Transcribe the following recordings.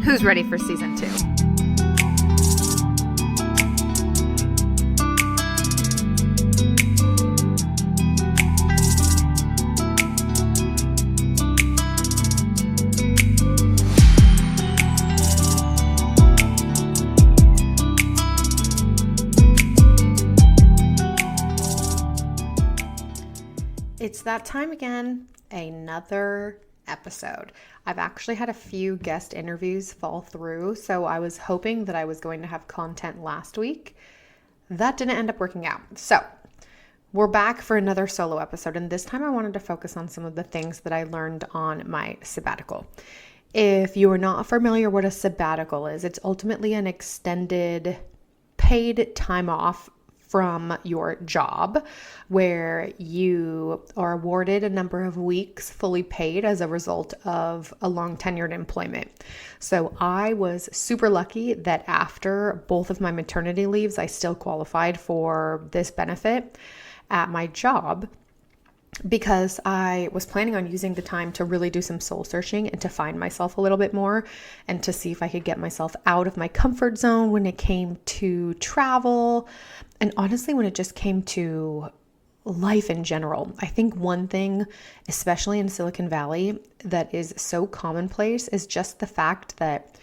Who's ready for season 2? It's that time again, another episode. I've actually had a few guest interviews fall through, so I was hoping that I was going to have content last week. That didn't end up working out. So we're back for another solo episode, and this time I wanted to focus on some of the things that I learned on my sabbatical. If you are not familiar what a sabbatical is, it's ultimately an extended paid time off from your job where you are awarded a number of weeks fully paid as a result of a long tenured employment. So I was super lucky that after both of my maternity leaves, I still qualified for this benefit at my job, because I was planning on using the time to really do some soul searching and to find myself a little bit more and to see if I could get myself out of my comfort zone when it came to travel. And honestly, when it just came to life in general, I think one thing, especially in Silicon Valley, that is so commonplace is just the fact that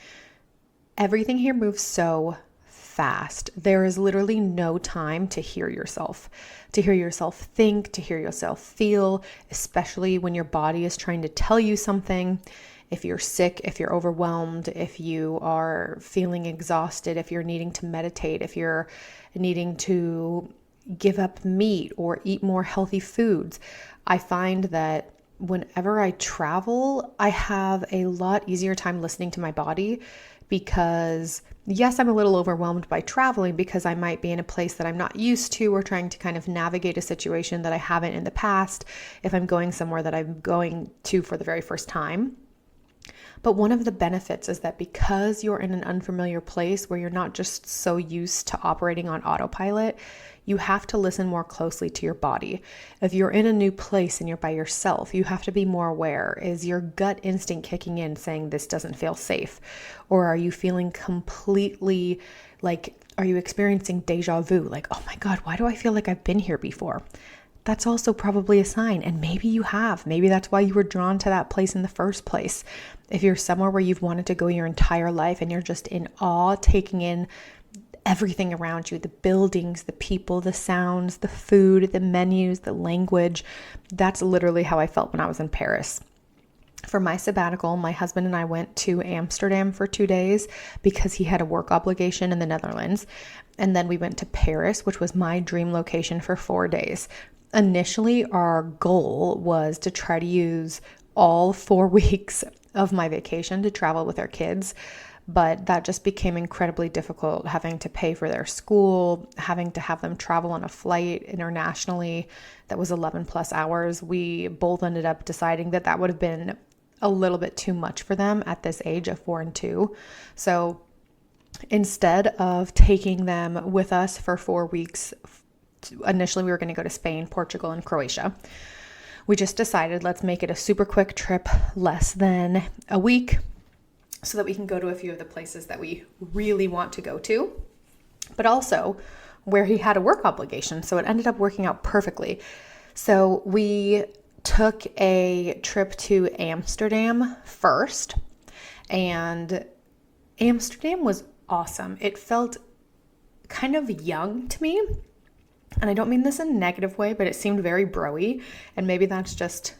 everything here moves so fast. There is literally no time to hear yourself think, to hear yourself feel, especially when your body is trying to tell you something. If you're sick, if you're overwhelmed, if you are feeling exhausted, if you're needing to meditate, if you're needing to give up meat or eat more healthy foods. I find that whenever I travel, I have a lot easier time listening to my body, because yes, I'm a little overwhelmed by traveling because I might be in a place that I'm not used to, or trying to kind of navigate a situation that I haven't in the past if I'm going somewhere that I'm going to for the very first time. But one of the benefits is that because you're in an unfamiliar place where you're not just so used to operating on autopilot, you have to listen more closely to your body. If you're in a new place and you're by yourself, you have to be more aware. Is your gut instinct kicking in saying this doesn't feel safe? Or are you feeling completely are you experiencing deja vu? Like, oh my God, why do I feel like I've been here before? That's also probably a sign. And maybe you have. Maybe that's why you were drawn to that place in the first place. If you're somewhere where you've wanted to go your entire life and you're just in awe, taking in everything around you, the buildings, the people, the sounds, the food, the menus, the language, that's literally how I felt when I was in Paris. For my sabbatical, my husband and I went to Amsterdam for 2 days because he had a work obligation in the Netherlands. And then we went to Paris, which was my dream location, for 4 days. Initially, our goal was to try to use all 4 weeks of my vacation to travel with our kids, but that just became incredibly difficult, having to pay for their school, having to have them travel on a flight internationally that was 11 plus hours. We both ended up deciding that that would have been a little bit too much for them at this age of 4 and 2. So instead of taking them with us for 4 weeks, initially we were going to go to Spain, Portugal, and Croatia. We just decided, let's make it a super quick trip, less than a week, so that we can go to a few of the places that we really want to go to, but also where he had a work obligation. So it ended up working out perfectly. So we took a trip to Amsterdam first, and Amsterdam was awesome. It felt kind of young to me. And I don't mean this in a negative way, but it seemed very bro-y. And maybe that's just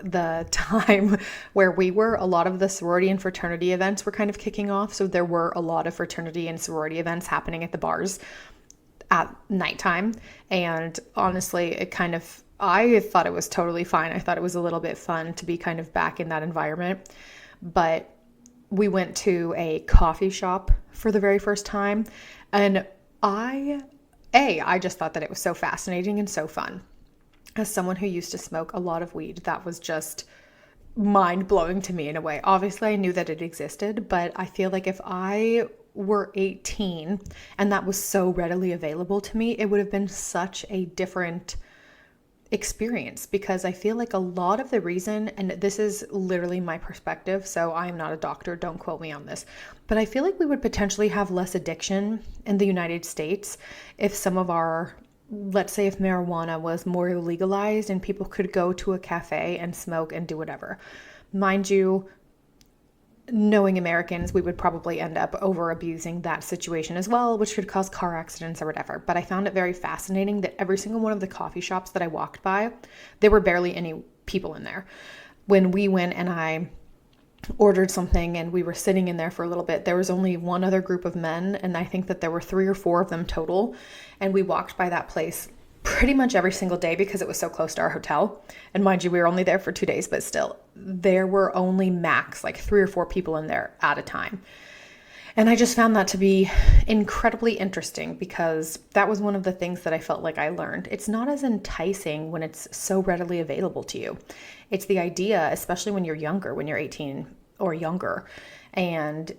the time where we were. A lot of the sorority and fraternity events were kind of kicking off. So there were a lot of fraternity and sorority events happening at the bars at nighttime. And honestly, I thought it was totally fine. I thought it was a little bit fun to be kind of back in that environment. But we went to a coffee shop for the very first time. And I just thought that it was so fascinating and so fun. As someone who used to smoke a lot of weed, that was just mind-blowing to me in a way. Obviously, I knew that it existed, but I feel like if I were 18 and that was so readily available to me, it would have been such a different experience, because I feel like a lot of the reason, and this is literally my perspective, so I'm not a doctor, don't quote me on this, but I feel like we would potentially have less addiction in the United States if some of our, let's say if marijuana was more legalized and people could go to a cafe and smoke and do whatever. Mind you, knowing Americans, we would probably end up over abusing that situation as well, which could cause car accidents or whatever. But I found it very fascinating that every single one of the coffee shops that I walked by, there were barely any people in there. When we went and I ordered something and we were sitting in there for a little bit, there was only one other group of men, and I think that there were 3 or 4 of them total. And we walked by that place pretty much every single day because it was so close to our hotel. And mind you, we were only there for 2 days, but still, there were only max like 3 or 4 people in there at a time. And I just found that to be incredibly interesting because that was one of the things that I felt like I learned. It's not as enticing when it's so readily available to you. It's the idea, especially when you're younger, when you're 18 or younger, and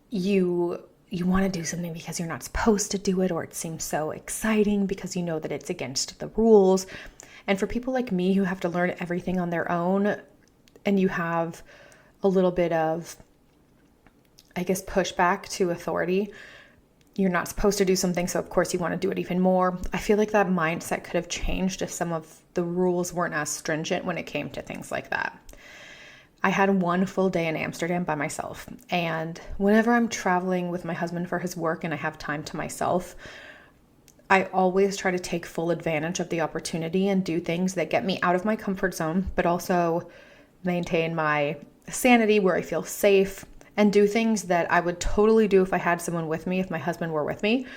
you want to do something because you're not supposed to do it, or it seems so exciting because you know that it's against the rules. And for people like me who have to learn everything on their own, and you have a little bit of, I guess, pushback to authority, you're not supposed to do something, so of course you want to do it even more. I feel like that mindset could have changed if some of the rules weren't as stringent when it came to things like that. I had one full day in Amsterdam by myself, and whenever I'm traveling with my husband for his work and I have time to myself, I always try to take full advantage of the opportunity and do things that get me out of my comfort zone, but also maintain my sanity where I feel safe, and do things that I would totally do if I had someone with me, if my husband were with me,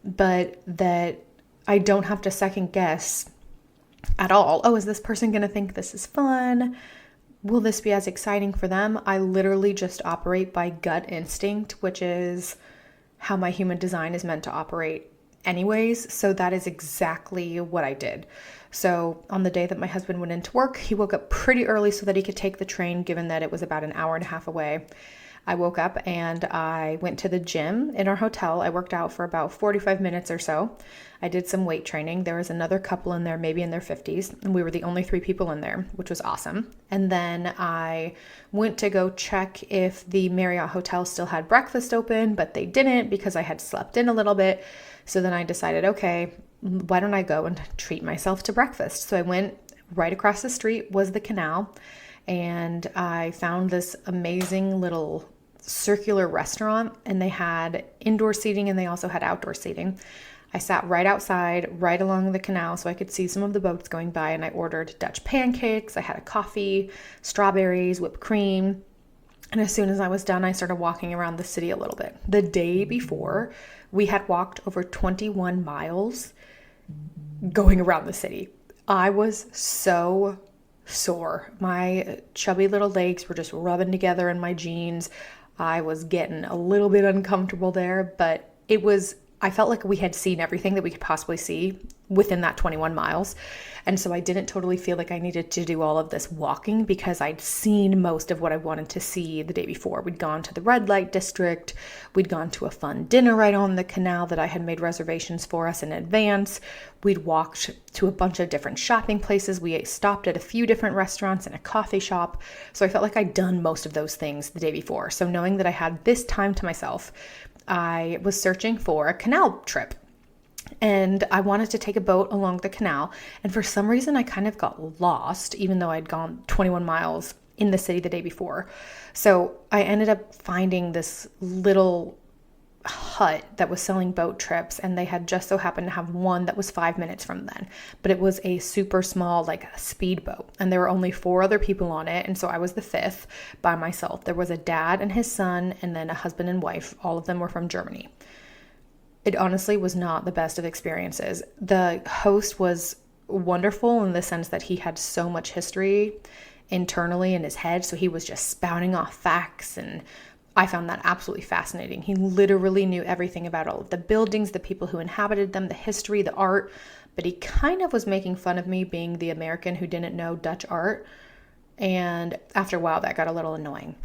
but that I don't have to second guess at all. Oh, is this person going to think this is fun? Will this be as exciting for them? I literally just operate by gut instinct, which is how my human design is meant to operate anyways. So that is exactly what I did. So on the day that my husband went into work, he woke up pretty early so that he could take the train, given that it was about an hour and a half away. I woke up and I went to the gym in our hotel. I worked out for about 45 minutes or so. I did some weight training. There was another couple in there, maybe in their 50s, and we were the only 3 people in there, which was awesome. And then I went to go check if the Marriott Hotel still had breakfast open, but they didn't because I had slept in a little bit. So then I decided, okay, why don't I go and treat myself to breakfast? So I went right across the street was the canal, and I found this amazing little circular restaurant, and they had indoor seating and they also had outdoor seating. I sat right outside, right along the canal, so I could see some of the boats going by, and I ordered Dutch pancakes. I had a coffee, strawberries, whipped cream. And as soon as I was done, I started walking around the city a little bit. The day before, we had walked over 21 miles going around the city. I was so sore. My chubby little legs were just rubbing together in my jeans. I was getting a little bit uncomfortable there, but I felt like we had seen everything that we could possibly see within that 21 miles. And so I didn't totally feel like I needed to do all of this walking because I'd seen most of what I wanted to see the day before. We'd gone to the red light district. We'd gone to a fun dinner right on the canal that I had made reservations for us in advance. We'd walked to a bunch of different shopping places. We stopped at a few different restaurants and a coffee shop. So I felt like I'd done most of those things the day before. So knowing that I had this time to myself, I was searching for a canal trip. And I wanted to take a boat along the canal. And for some reason, I kind of got lost, even though I'd gone 21 miles in the city the day before. So I ended up finding this little hut that was selling boat trips. And they had just so happened to have one that was 5 minutes from then. But it was a super small, like a speedboat. And there were only 4 other people on it. And so I was the 5th by myself. There was a dad and his son, and then a husband and wife. All of them were from Germany. It honestly was not the best of experiences. The host was wonderful in the sense that he had so much history internally in his head. So he was just spouting off facts, and I found that absolutely fascinating. He literally knew everything about all of the buildings, the people who inhabited them, the history, the art, but he kind of was making fun of me being the American who didn't know Dutch art. And after a while, that got a little annoying.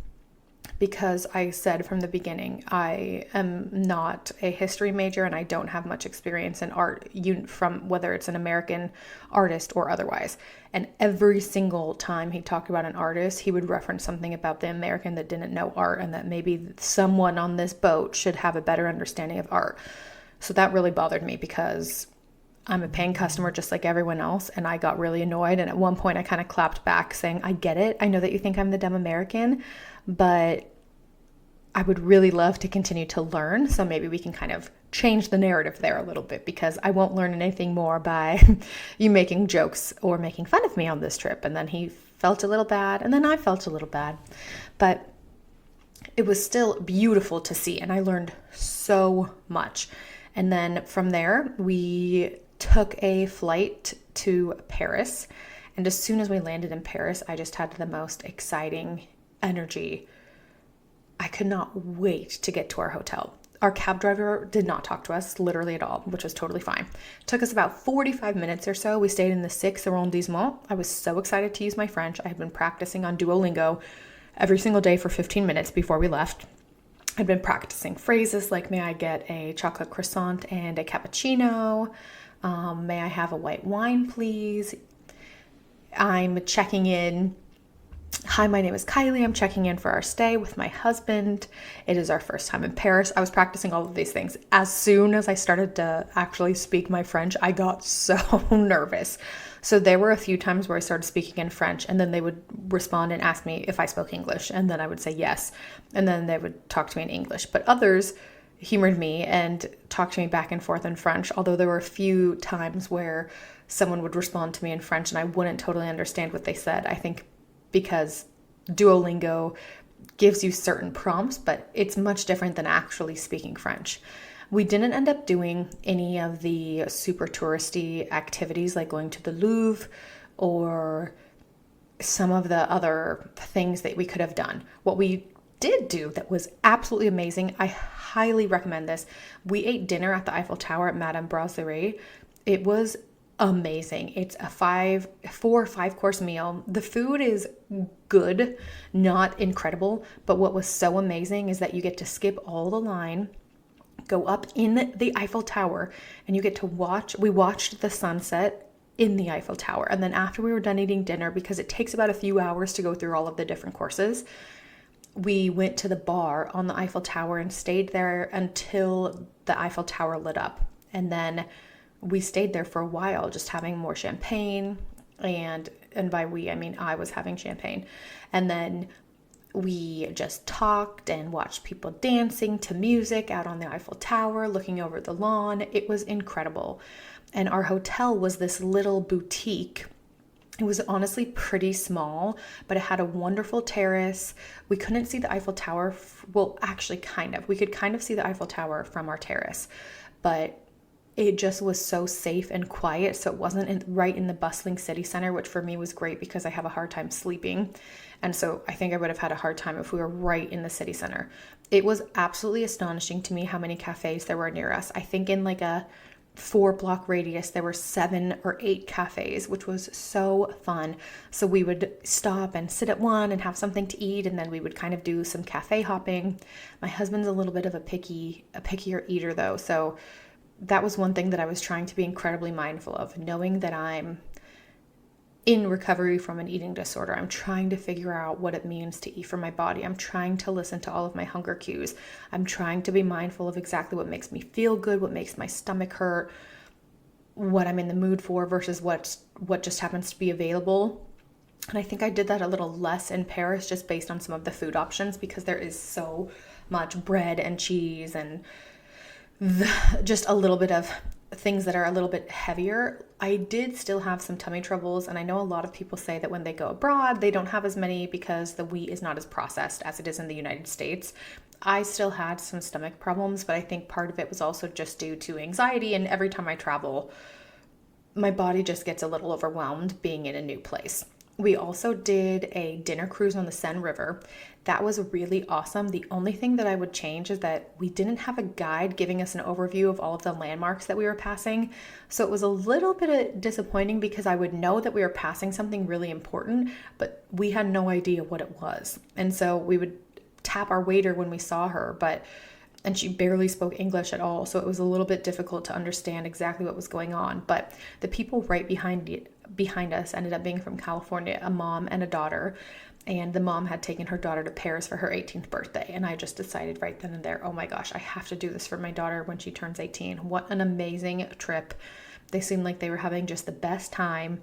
because I said from the beginning, I am not a history major and I don't have much experience in art, from whether it's an American artist or otherwise. And every single time he talked about an artist, he would reference something about the American that didn't know art, and that maybe someone on this boat should have a better understanding of art. So that really bothered me, because I'm a paying customer just like everyone else, and I got really annoyed. And at one point I kind of clapped back saying, I get it. I know that you think I'm the dumb American, but I would really love to continue to learn. So maybe we can kind of change the narrative there a little bit, because I won't learn anything more by you making jokes or making fun of me on this trip. And then he felt a little bad, and then I felt a little bad, but it was still beautiful to see, and I learned so much. And then from there, we took a flight to Paris. And as soon as we landed in Paris, I just had the most exciting energy. I could not wait to get to our hotel. Our cab driver did not talk to us literally at all, which was totally fine. It took us about 45 minutes or so. We stayed in the 6th arrondissement. I was so excited to use my French. I had been practicing on Duolingo every single day for 15 minutes before we left. I'd been practicing phrases like, may I get a chocolate croissant and a cappuccino? May I have a white wine, please? I'm checking in. Hi, my name is Kylie. I'm checking in for our stay with my husband. It is our first time in Paris. I was practicing all of these things. As soon as I started to actually speak my French, I got so nervous. So there were a few times where I started speaking in French, and then they would respond and ask me if I spoke English, and then I would say yes, and then they would talk to me in English. But others humored me and talked to me back and forth in French, although there were a few times where someone would respond to me in French and I wouldn't totally understand what they said. I think because Duolingo gives you certain prompts, but it's much different than actually speaking French. We didn't end up doing any of the super touristy activities like going to the Louvre or some of the other things that we could have done. What we did do that was absolutely amazing, I highly recommend this. We ate dinner at the Eiffel Tower at Madame Brasserie. It was amazing. It's a 4 or 5 course meal. The food is good, not incredible, but what was so amazing is that you get to skip all the line, go up in the Eiffel Tower, and you get to we watched the sunset in the Eiffel Tower. And then after we were done eating dinner, because it takes about a few hours to go through all of the different courses, we went to the bar on the Eiffel Tower and stayed there until the Eiffel Tower lit up. And then we stayed there for a while, just having more champagne. And by we, I mean I was having champagne. And then we just talked and watched people dancing to music out on the Eiffel Tower, looking over the lawn. It was incredible. And our hotel was this little boutique. It was honestly pretty small, but it had a wonderful terrace. We couldn't see the Eiffel Tower. Well, actually, kind of. We could kind of see the Eiffel Tower from our terrace, but it just was so safe and quiet. So it wasn't right in the bustling city center, which for me was great because I have a hard time sleeping. And so I think I would have had a hard time if we were right in the city center. It was absolutely astonishing to me how many cafes there were near us. I think in like a 4-block radius, there were 7 or 8 cafes, which was so fun. So we would stop and sit at one and have something to eat, and then we would kind of do some cafe hopping. My husband's a little bit of a pickier eater though, so that was one thing that I was trying to be incredibly mindful of, knowing that I'm in recovery from an eating disorder. I'm trying to figure out what it means to eat for my body. I'm trying to listen to all of my hunger cues. I'm trying to be mindful of exactly what makes me feel good, what makes my stomach hurt, what I'm in the mood for versus what just happens to be available. And I think I did that a little less in Paris just based on some of the food options, because there is so much bread and cheese and just a little bit of things that are a little bit heavier. I did still have some tummy troubles, and I know a lot of people say that when they go abroad, they don't have as many because the wheat is not as processed as it is in the United States. I still had some stomach problems, but I think part of it was also just due to anxiety, and every time I travel, my body just gets a little overwhelmed being in a new place. We also did a dinner cruise on the Seine River. That was really awesome. The only thing that I would change is that we didn't have a guide giving us an overview of all of the landmarks that we were passing. So it was a little bit disappointing because I would know that we were passing something really important, but we had no idea what it was. And so we would tap our waiter when we saw her, and she barely spoke English at all. So it was a little bit difficult to understand exactly what was going on. But the people right behind us ended up being from California, a mom and a daughter. And the mom had taken her daughter to Paris for her 18th birthday. And I just decided right then and there, oh my gosh, I have to do this for my daughter when she turns 18. What an amazing trip. They seemed like they were having just the best time.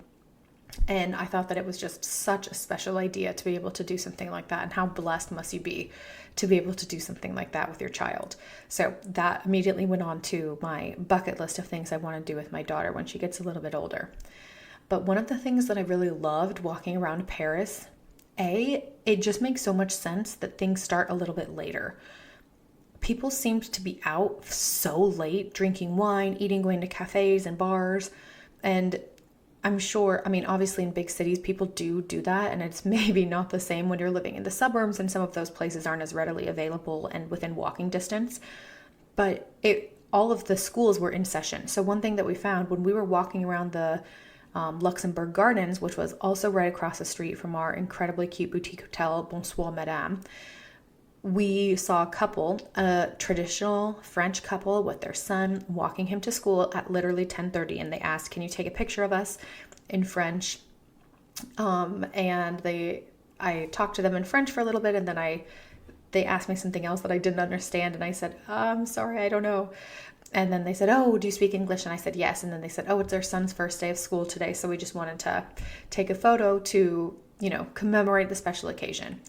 And I thought that it was just such a special idea to be able to do something like that. And how blessed must you be to be able to do something like that with your child? So that immediately went on to my bucket list of things I want to do with my daughter when she gets a little bit older. But one of the things that I really loved walking around Paris, it just makes so much sense that things start a little bit later. People seemed to be out so late, drinking wine, eating, going to cafes and bars. And I'm sure, obviously in big cities, people do that. And it's maybe not the same when you're living in the suburbs, and some of those places aren't as readily available and within walking distance. But all of the schools were in session. So one thing that we found when we were walking around the Luxembourg Gardens, which was also right across the street from our incredibly cute boutique hotel, Bonsoir Madame, we saw a couple, a traditional French couple with their son, walking him to school at literally 10:30, and they asked, "Can you take a picture of us?" in French. And I talked to them in French for a little bit, and then they asked me something else that I didn't understand, and I said, "I'm sorry, I don't know." And then they said, "Oh, do you speak English?" And I said, "Yes." And then they said, "Oh, it's our son's first day of school today, so we just wanted to take a photo to, commemorate the special occasion."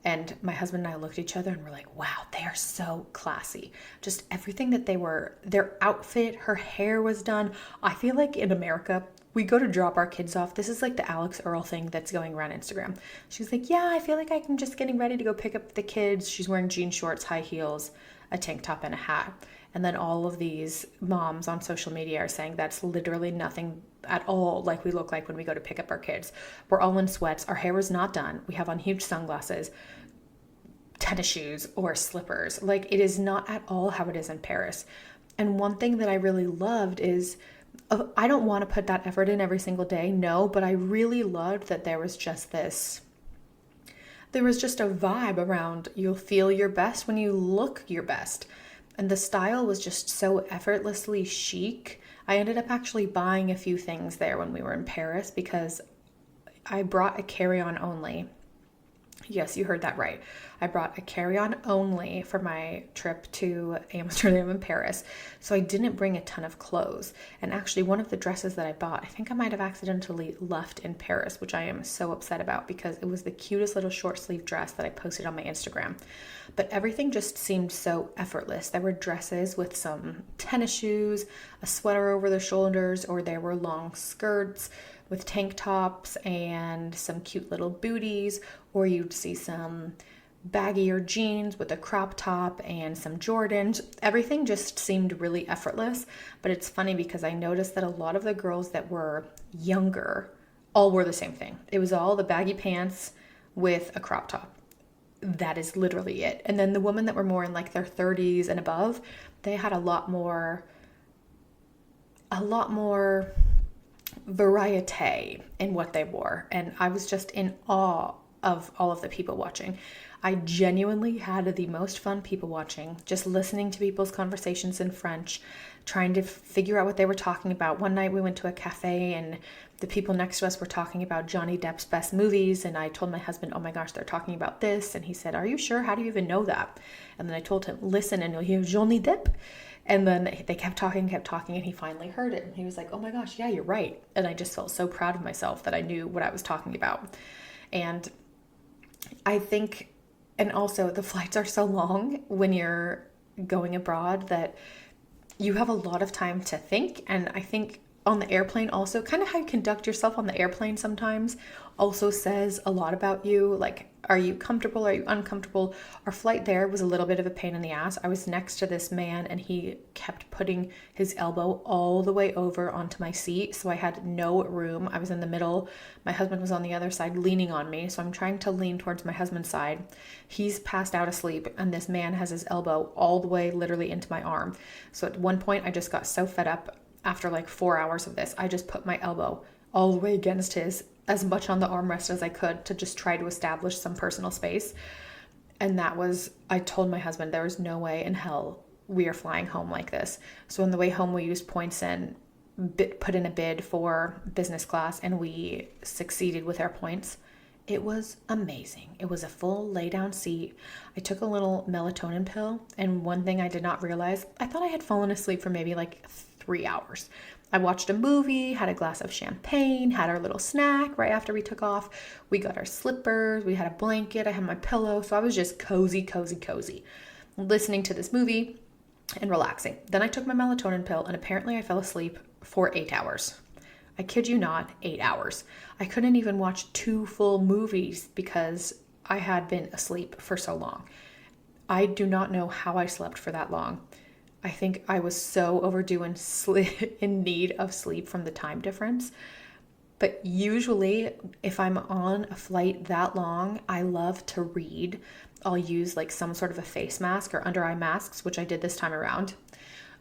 And my husband and I looked at each other and were like, wow, they are so classy. Just everything that their outfit, her hair was done. I feel like in America, we go to drop our kids off. This is like the Alex Earl thing that's going around Instagram. She's like, yeah, I feel like I'm just getting ready to go pick up the kids. She's wearing jean shorts, high heels, a tank top, and a hat. And then all of these moms on social media are saying that's literally nothing at all like we look like when we go to pick up our kids. We're all in sweats. Our hair is not done. We have on huge sunglasses, tennis shoes, or slippers. Like, it is not at all how it is in Paris. And one thing that I really loved is, I don't want to put that effort in every single day, no, but I really loved that there was just a vibe around, you'll feel your best when you look your best. And the style was just so effortlessly chic. I ended up actually buying a few things there when we were in Paris because I brought a carry-on only. Yes, you heard that right. I brought a carry-on only for my trip to Amsterdam and Paris. So I didn't bring a ton of clothes. And actually, one of the dresses that I bought, I think I might have accidentally left in Paris, which I am so upset about because it was the cutest little short sleeve dress that I posted on my Instagram. But everything just seemed so effortless. There were dresses with some tennis shoes, a sweater over the shoulders, or there were long skirts with tank tops and some cute little booties, or you'd see some baggier jeans with a crop top and some Jordans. Everything just seemed really effortless. But it's funny because I noticed that a lot of the girls that were younger all wore the same thing. It was all the baggy pants with a crop top. That is literally it. And then the women that were more in like their 30s and above, they had a lot more variety in what they wore. And I was just in awe of all of the people watching. I genuinely had the most fun people watching, just listening to people's conversations in French, trying to figure out what they were talking about. One night we went to a cafe and the people next to us were talking about Johnny Depp's best movies. And I told my husband, oh my gosh, they're talking about this. And he said, are you sure? How do you even know that? And then I told him, listen, and you'll hear Johnny Depp. And then they kept talking, and he finally heard it. And he was like, oh my gosh, yeah, you're right. And I just felt so proud of myself that I knew what I was talking about. And I think, and also the flights are so long when you're going abroad that you have a lot of time to think. And I think on the airplane also, kind of how you conduct yourself on the airplane sometimes also says a lot about you. Like, are you comfortable? Are you uncomfortable? Our flight there was a little bit of a pain in the ass. I was next to this man and he kept putting his elbow all the way over onto my seat. So I had no room. I was in the middle. My husband was on the other side leaning on me. So I'm trying to lean towards my husband's side. He's passed out asleep and this man has his elbow all the way literally into my arm. So at one point I just got so fed up after like 4 hours of this. I just put my elbow all the way against his, as much on the armrest as I could to just try to establish some personal space. And I told my husband there was no way in hell we are flying home like this. So on the way home, we used points and put in a bid for business class, and we succeeded with our points. It was amazing. It was a full lay down seat. I took a little melatonin pill, and one thing I did not realize, I thought I had fallen asleep for maybe like 3 hours. I watched a movie, had a glass of champagne, had our little snack right after we took off. We got our slippers, we had a blanket, I had my pillow. So I was just cozy, listening to this movie and relaxing. Then I took my melatonin pill, and apparently I fell asleep for 8 hours. I kid you not, 8 hours. I couldn't even watch 2 full movies because I had been asleep for so long. I do not know how I slept for that long. I think I was so overdue and in need of sleep from the time difference. But usually, if I'm on a flight that long, I love to read. I'll use like some sort of a face mask or under eye masks, which I did this time around.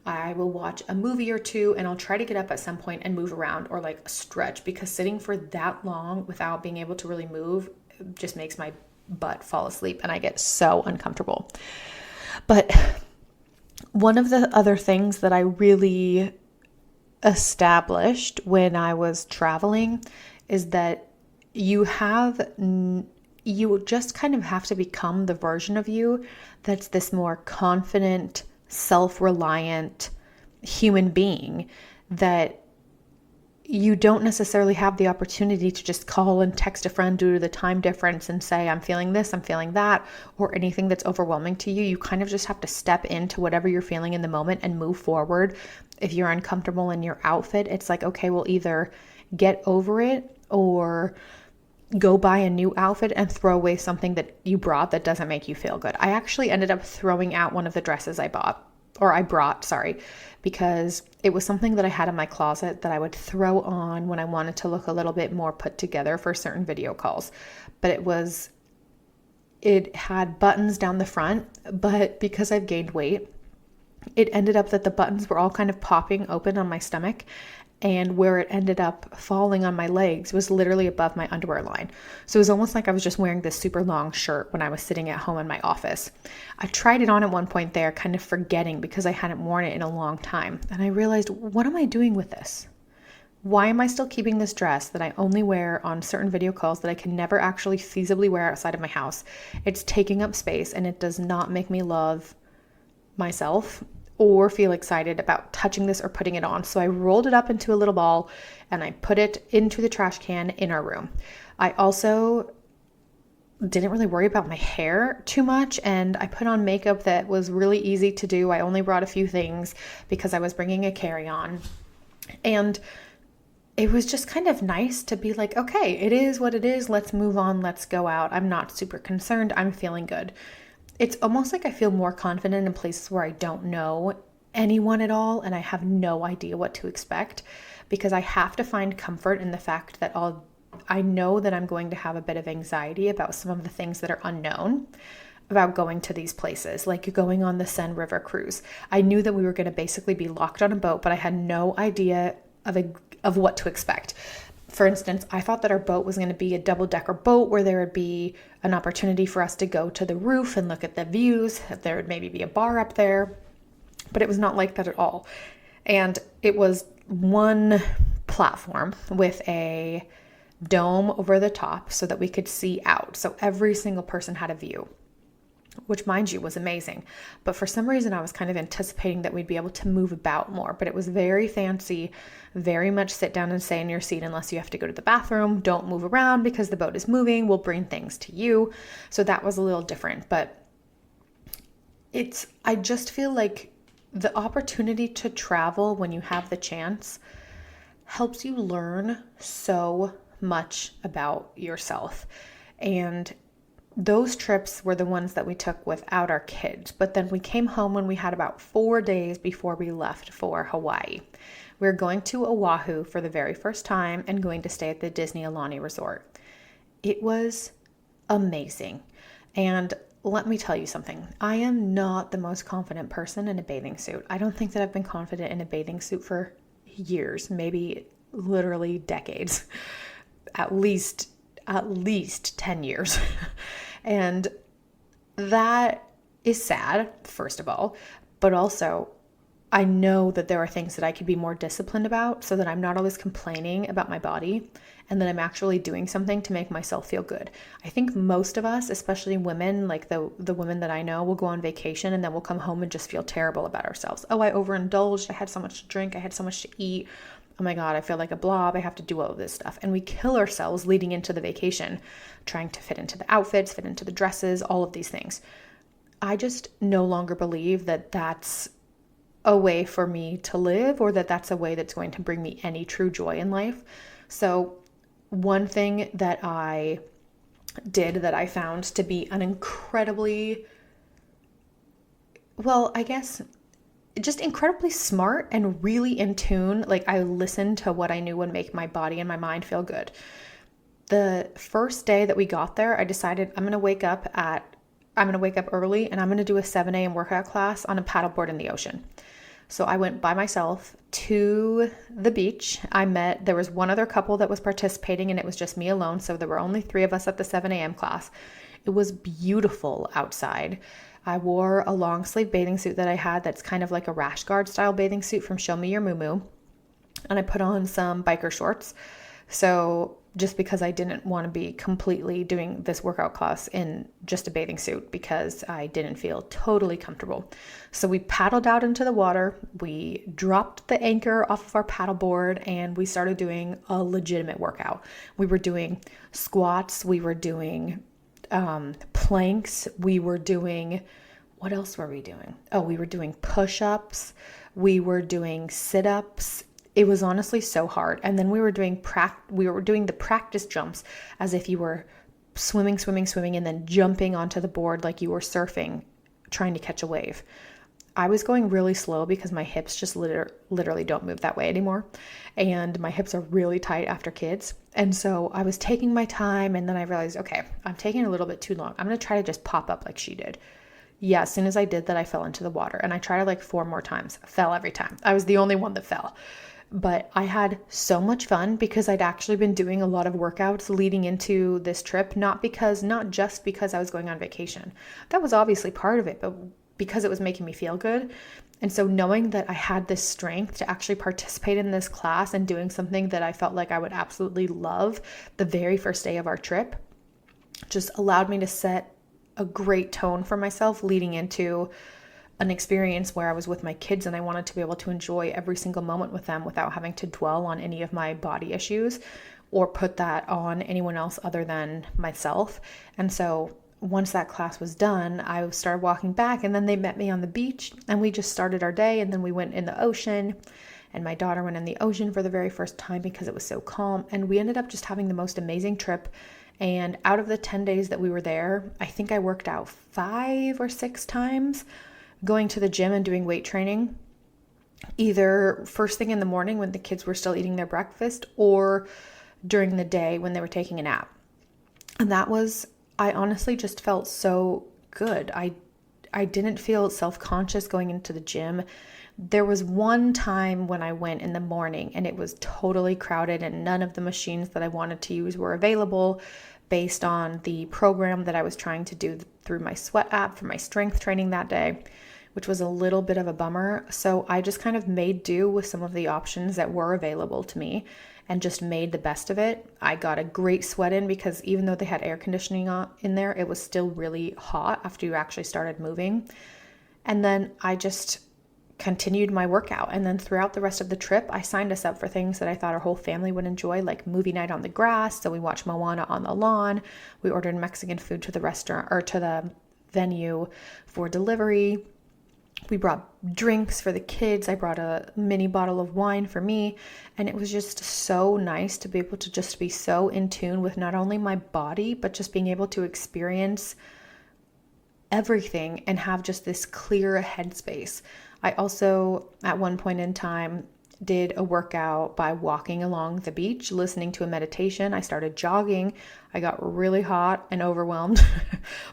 I will watch a movie or two, and I'll try to get up at some point and move around or like stretch, because sitting for that long without being able to really move just makes my butt fall asleep, and I get so uncomfortable. But one of the other things that I really established when I was traveling is that you just kind of have to become the version of you that's this more confident, self-reliant human being, that you don't necessarily have the opportunity to just call and text a friend due to the time difference and say, I'm feeling this, I'm feeling that, or anything that's overwhelming to you. You kind of just have to step into whatever you're feeling in the moment and move forward. If you're uncomfortable in your outfit, it's like, okay, we'll either get over it or go buy a new outfit and throw away something that you brought that doesn't make you feel good. I actually ended up throwing out one of the dresses I brought, because it was something that I had in my closet that I would throw on when I wanted to look a little bit more put together for certain video calls. But it had buttons down the front, but because I've gained weight, it ended up that the buttons were all kind of popping open on my stomach, and where it ended up falling on my legs was literally above my underwear line. So it was almost like I was just wearing this super long shirt when I was sitting at home in my office. I tried it on at one point there, kind of forgetting because I hadn't worn it in a long time. And I realized, what am I doing with this? Why am I still keeping this dress that I only wear on certain video calls that I can never actually feasibly wear outside of my house? It's taking up space, and it does not make me love myself or feel excited about touching this or putting it on. So I rolled it up into a little ball and I put it into the trash can in our room. I also didn't really worry about my hair too much, and I put on makeup that was really easy to do. I only brought a few things because I was bringing a carry-on, and it was just kind of nice to be like, okay, it is what it is. Let's move on. Let's go out. I'm not super concerned. I'm feeling good. It's almost like I feel more confident in places where I don't know anyone at all and I have no idea what to expect, because I have to find comfort in the fact that I know that I'm going to have a bit of anxiety about some of the things that are unknown about going to these places, like going on the Seine River cruise. I knew that we were going to basically be locked on a boat, but I had no idea of what to expect. For instance, I thought that our boat was going to be a double-decker boat where there would be an opportunity for us to go to the roof and look at the views. There would maybe be a bar up there, but it was not like that at all. And it was one platform with a dome over the top so that we could see out. So every single person had a view, which, mind you, was amazing. But for some reason, I was kind of anticipating that we'd be able to move about more. But it was very fancy, very much sit down and stay in your seat unless you have to go to the bathroom. Don't move around because the boat is moving. We'll bring things to you. So that was a little different. But I just feel like the opportunity to travel when you have the chance helps you learn so much about yourself. And those trips were the ones that we took without our kids. But then we came home when we had about 4 days before we left for Hawaii. We were going to Oahu for the very first time and going to stay at the Disney Aulani Resort. It was amazing. And let me tell you something. I am not the most confident person in a bathing suit. I don't think that I've been confident in a bathing suit for years, maybe literally decades, at least 10 years. And that is sad, first of all, but also I know that there are things that I could be more disciplined about so that I'm not always complaining about my body and that I'm actually doing something to make myself feel good. I think most of us, especially women, like the women that I know, will go on vacation and then we'll come home and just feel terrible about ourselves. Oh, I overindulged. I had so much to drink. I had so much to eat. Oh my God, I feel like a blob. I have to do all of this stuff. And we kill ourselves leading into the vacation, trying to fit into the outfits, fit into the dresses, all of these things. I just no longer believe that that's a way for me to live or that that's a way that's going to bring me any true joy in life. So, one thing that I did that I found to be an incredibly, well, I guess just incredibly smart and really in tune. Like, I listened to what I knew would make my body and my mind feel good. The first day that we got there, I decided I'm going to wake up early and I'm going to do a 7 a.m. workout class on a paddleboard in the ocean. So I went by myself to the beach. There was one other couple that was participating and it was just me alone. So there were only 3 of us at the 7 a.m. class. It was beautiful outside. I wore a long sleeve bathing suit that I had that's kind of like a rash guard style bathing suit from Show Me Your Moo Moo. And I put on some biker shorts. So just because I didn't want to be completely doing this workout class in just a bathing suit because I didn't feel totally comfortable. So we paddled out into the water, we dropped the anchor off of our paddleboard, and we started doing a legitimate workout. We were doing squats, we were doing planks, we were doing, what else were we doing? Oh, we were doing push-ups, we were doing sit-ups. It was honestly so hard. And then we were doing the practice jumps as if you were swimming, and then jumping onto the board like you were surfing, trying to catch a wave. I was going really slow because my hips just literally don't move that way anymore. And my hips are really tight after kids. And so I was taking my time, and then I realized, okay, I'm taking a little bit too long. I'm going to try to just pop up like she did. Yeah, as soon as I did that, I fell into the water. And I tried it like 4 more times. Fell every time. I was the only one that fell. But I had so much fun because I'd actually been doing a lot of workouts leading into this trip, not just because I was going on vacation. That was obviously part of it, but because it was making me feel good. And so knowing that I had this strength to actually participate in this class and doing something that I felt like I would absolutely love the very first day of our trip just allowed me to set a great tone for myself leading into an experience where I was with my kids and I wanted to be able to enjoy every single moment with them without having to dwell on any of my body issues or put that on anyone else other than myself. And so once that class was done, I started walking back, and then they met me on the beach and we just started our day, and then we went in the ocean, and my daughter went in the ocean for the very first time because it was so calm, and we ended up just having the most amazing trip. And out of the 10 days that we were there, I think I worked out 5 or 6 times, going to the gym and doing weight training, either first thing in the morning when the kids were still eating their breakfast or during the day when they were taking a nap. And I honestly just felt so good. I didn't feel self-conscious going into the gym. There was one time when I went in the morning and it was totally crowded and none of the machines that I wanted to use were available based on the program that I was trying to do through my Sweat app for my strength training that day, which was a little bit of a bummer. So I just kind of made do with some of the options that were available to me and just made the best of it. I got a great sweat in because even though they had air conditioning in there, it was still really hot after you actually started moving. And then I just continued my workout. And then throughout the rest of the trip, I signed us up for things that I thought our whole family would enjoy, like movie night on the grass. So we watched Moana on the lawn. We ordered Mexican food to the restaurant or to the venue for delivery. We brought drinks for the kids. I brought a mini bottle of wine for me. And it was just so nice to be able to just be so in tune with not only my body, but just being able to experience everything and have just this clear headspace. I also, at one point in time, did a workout by walking along the beach, listening to a meditation. I started jogging. I got really hot and overwhelmed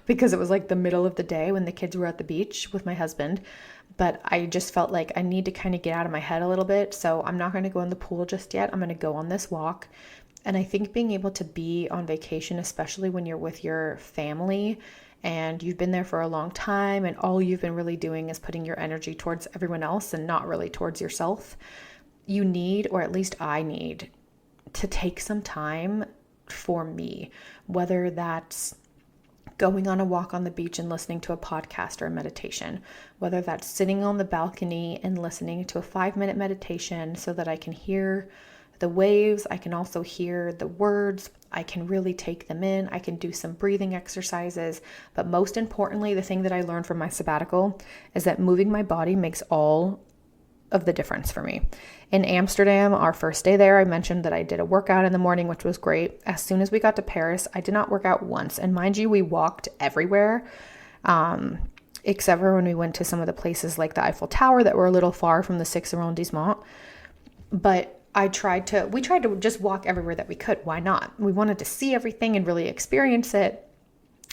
because it was like the middle of the day when the kids were at the beach with my husband. But I just felt like I need to kind of get out of my head a little bit. So I'm not going to go in the pool just yet. I'm going to go on this walk. And I think being able to be on vacation, especially when you're with your family and you've been there for a long time and all you've been really doing is putting your energy towards everyone else and not really towards yourself, you need, or at least I need, to take some time for me, whether that's going on a walk on the beach and listening to a podcast or a meditation, whether that's sitting on the balcony and listening to a 5-minute meditation so that I can hear the waves, I can also hear the words, I can really take them in, I can do some breathing exercises. But most importantly, the thing that I learned from my sabbatical is that moving my body makes all of the difference for me. In Amsterdam, our first day there, I mentioned that I did a workout in the morning, which was great. As soon as we got to Paris, I did not work out once. And mind you, we walked everywhere, except for when we went to some of the places like the Eiffel Tower that were a little far from the 6th arrondissement. But we tried to just walk everywhere that we could. Why not? We wanted to see everything and really experience it.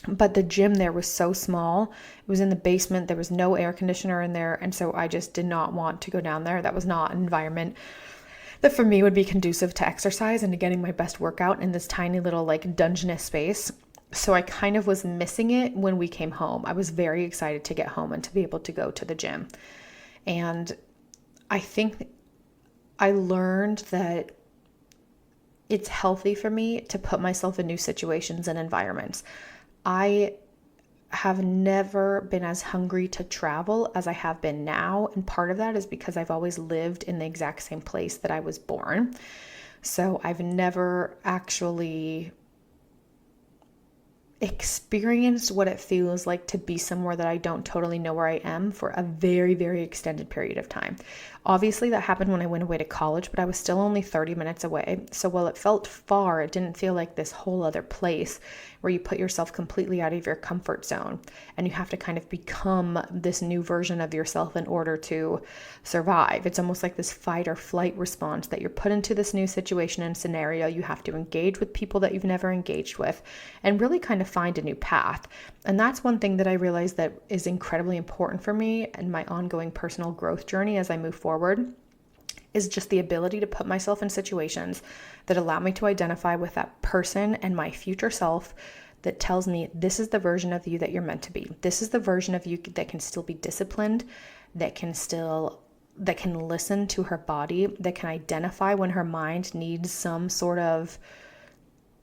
But the gym there was so small. It was in the basement. There was no air conditioner in there. And so I just did not want to go down there. That was not an environment that for me would be conducive to exercise and to getting my best workout in this tiny little like dungeness space. So I kind of was missing it when we came home. I was very excited to get home and to be able to go to the gym. And I think I learned that it's healthy for me to put myself in new situations and environments. I have never been as hungry to travel as I have been now. And part of that is because I've always lived in the exact same place that I was born. So I've never actually experienced what it feels like to be somewhere that I don't totally know where I am for a very, very extended period of time. Obviously, that happened when I went away to college, but I was still only 30 minutes away. So while it felt far, it didn't feel like this whole other place where you put yourself completely out of your comfort zone and you have to kind of become this new version of yourself in order to survive. It's almost like this fight or flight response that you're put into this new situation and scenario. You have to engage with people that you've never engaged with and really kind of find a new path. And that's one thing that I realized that is incredibly important for me and my ongoing personal growth journey as I move forward, is just the ability to put myself in situations that allow me to identify with that person and my future self that tells me this is the version of you that you're meant to be. This is the version of you that can still be disciplined, that can listen to her body, that can identify when her mind needs some sort of,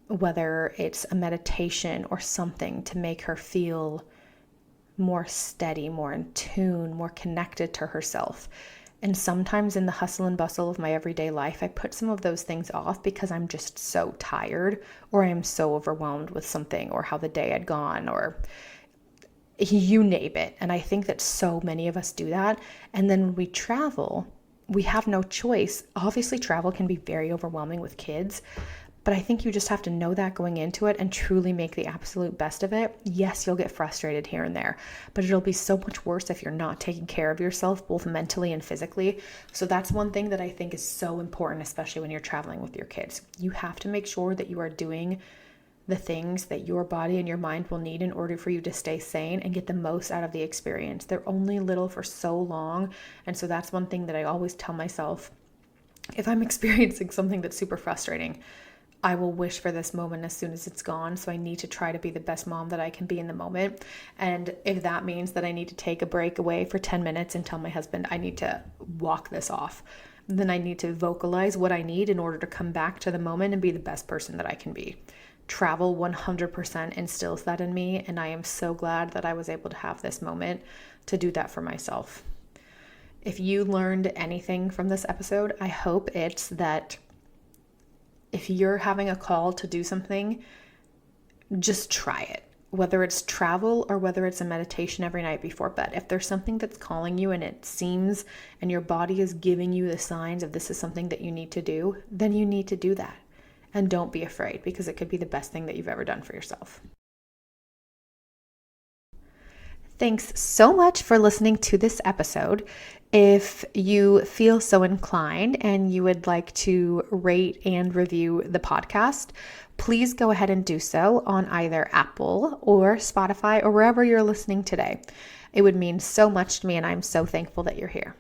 whether it's a meditation or something to make her feel more steady, more in tune, more connected to herself. And sometimes in the hustle and bustle of my everyday life, I put some of those things off because I'm just so tired or I am so overwhelmed with something or how the day had gone or you name it. And I think that so many of us do that. And then when we travel, we have no choice. Obviously, travel can be very overwhelming with kids, but I think you just have to know that going into it and truly make the absolute best of it. Yes, you'll get frustrated here and there, but it'll be so much worse if you're not taking care of yourself, both mentally and physically. So that's one thing that I think is so important, especially when you're traveling with your kids. You have to make sure that you are doing the things that your body and your mind will need in order for you to stay sane and get the most out of the experience. They're only little for so long. And so that's one thing that I always tell myself. If I'm experiencing something that's super frustrating, I will wish for this moment as soon as it's gone. So I need to try to be the best mom that I can be in the moment. And if that means that I need to take a break away for 10 minutes and tell my husband I need to walk this off, then I need to vocalize what I need in order to come back to the moment and be the best person that I can be. Travel 100% instills that in me. And I am so glad that I was able to have this moment to do that for myself. If you learned anything from this episode, I hope it's that if you're having a call to do something, just try it. Whether it's travel or whether it's a meditation every night before bed. If there's something that's calling you and it seems and your body is giving you the signs of this is something that you need to do, then you need to do that. And don't be afraid, because it could be the best thing that you've ever done for yourself. Thanks so much for listening to this episode. If you feel so inclined and you would like to rate and review the podcast, please go ahead and do so on either Apple or Spotify or wherever you're listening today. It would mean so much to me, and I'm so thankful that you're here.